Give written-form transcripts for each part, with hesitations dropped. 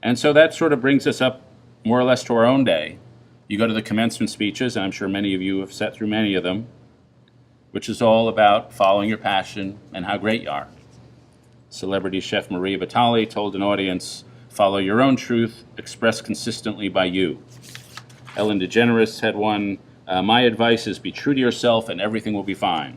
And so that sort of brings us up more or less to our own day. You go to the commencement speeches, and I'm sure many of you have sat through many of them, which is all about following your passion and how great you are. Celebrity chef Maria Batali told an audience, "Follow your own truth, expressed consistently by you." Ellen DeGeneres had one, "My advice is be true to yourself and everything will be fine."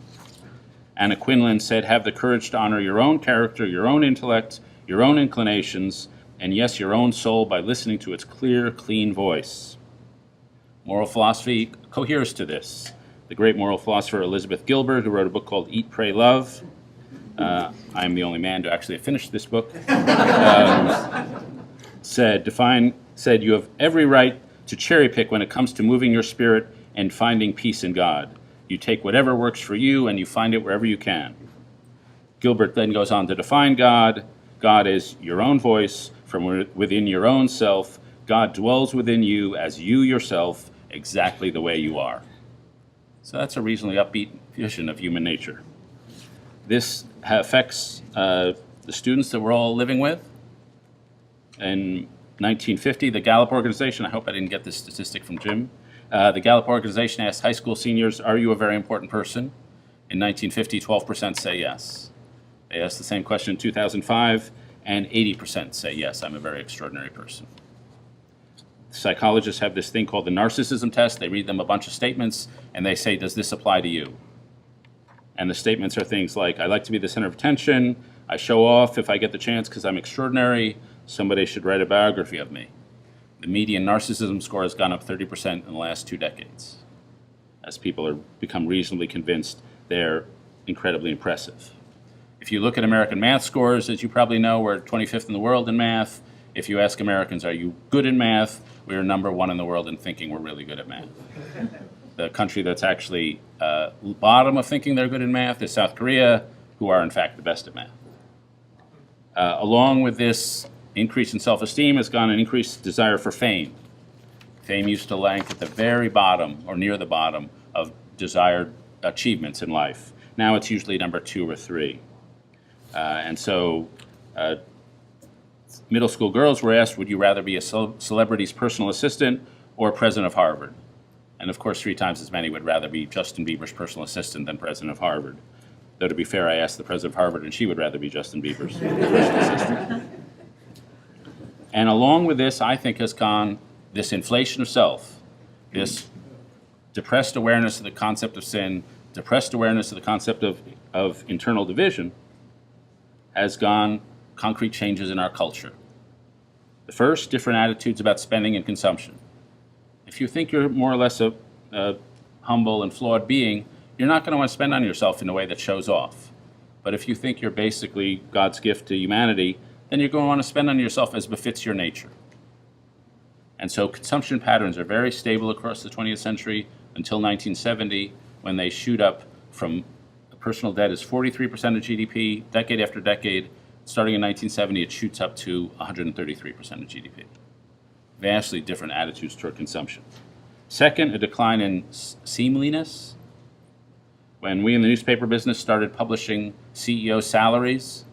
Anna Quinlan said, "Have the courage to honor your own character, your own intellect, your own inclinations, and yes, your own soul by listening to its clear, clean voice." Moral philosophy coheres to this. The great moral philosopher Elizabeth Gilbert, who wrote a book called Eat, Pray, Love, I'm the only man to actually have finished this book, said, "You have every right to cherry pick when it comes to moving your spirit and finding peace in God. You take whatever works for you and you find it wherever you can." Gilbert then goes on to define God. God is your own voice from within your own self. God dwells within you as you yourself, exactly the way you are. So that's a reasonably upbeat vision of human nature. This affects the students that we're all living with. In 1950, the Gallup organization, I hope I didn't get this statistic from Jim, the Gallup organization asked high school seniors, "Are you a very important person?" In 1950, 12% say yes. They asked the same question in 2005, and 80% say yes, I'm a very extraordinary person. Psychologists have this thing called the narcissism test. They read them a bunch of statements, and they say, "Does this apply to you?" And the statements are things like, "I like to be the center of attention. I show off if I get the chance because I'm extraordinary. Somebody should write a biography of me." The median narcissism score has gone up 30% in the last 2 decades, as people are become reasonably convinced they're incredibly impressive. If you look at American math scores, as you probably know, we're 25th in the world in math. If you ask Americans, "Are you good in math?" we are number 1 in the world in thinking we're really good at math. The country that's actually bottom of thinking they're good in math is South Korea, who are in fact the best at math. Along with this increase in self-esteem has gone an increased desire for fame. Fame used to rank at the very bottom or near the bottom of desired achievements in life. Now it's usually number 2 or 3. And so middle school girls were asked, would you rather be a celebrity's personal assistant or president of Harvard? And of course, 3 times as many would rather be Justin Bieber's personal assistant than president of Harvard. Though to be fair, I asked the president of Harvard and she would rather be Justin Bieber's personal assistant. And along with this, I think has gone this inflation of self, this depressed awareness of the concept of sin, depressed awareness of the concept of internal division, has gone concrete changes in our culture. The first, different attitudes about spending and consumption. If you think you're more or less a humble and flawed being, you're not going to want to spend on yourself in a way that shows off. But if you think you're basically God's gift to humanity, then you're going to want to spend on yourself as befits your nature. And so consumption patterns are very stable across the 20th century until 1970, when they shoot up from personal debt is 43% of GDP, decade after decade. Starting in 1970, it shoots up to 133% of GDP. Vastly different attitudes toward consumption. Second, a decline in seemliness. When we in the newspaper business started publishing CEO salaries,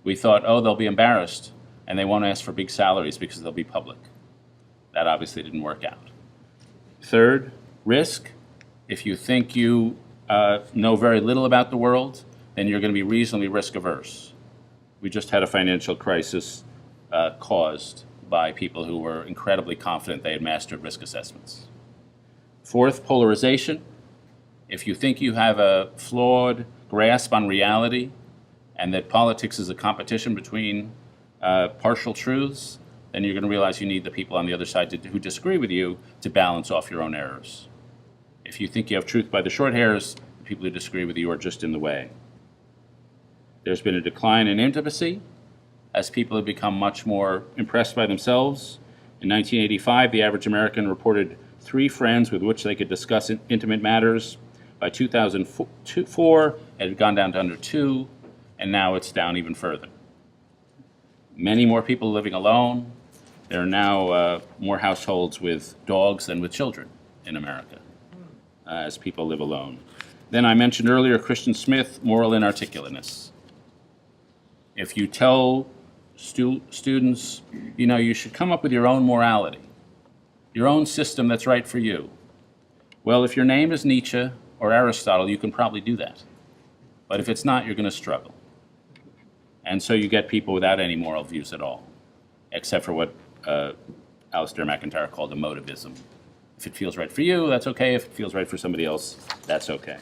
we thought, oh, they'll be embarrassed and they won't ask for big salaries because they'll be public. That obviously didn't work out. Third, risk. If you think you know very little about the world, then you're going to be reasonably risk averse. We just had a financial crisis caused by people who were incredibly confident they had mastered risk assessments. Fourth, polarization. If you think you have a flawed grasp on reality and that politics is a competition between partial truths, then you're going to realize you need the people on the other side who disagree with you to balance off your own errors. If you think you have truth by the short hairs, the people who disagree with you are just in the way. There's been a decline in intimacy as people have become much more impressed by themselves. In 1985, the average American reported 3 friends with which they could discuss intimate matters. By 2004, it had gone down to under 2, and now it's down even further. Many more people living alone. There are now more households with dogs than with children in America as people live alone. Then I mentioned earlier Christian Smith, moral inarticulateness. If you tell students, you know, you should come up with your own morality, your own system that's right for you. Well, if your name is Nietzsche or Aristotle, you can probably do that. But if it's not, you're going to struggle. And so you get people without any moral views at all, except for what Alistair McIntyre called emotivism. If it feels right for you, that's okay. If it feels right for somebody else, that's okay.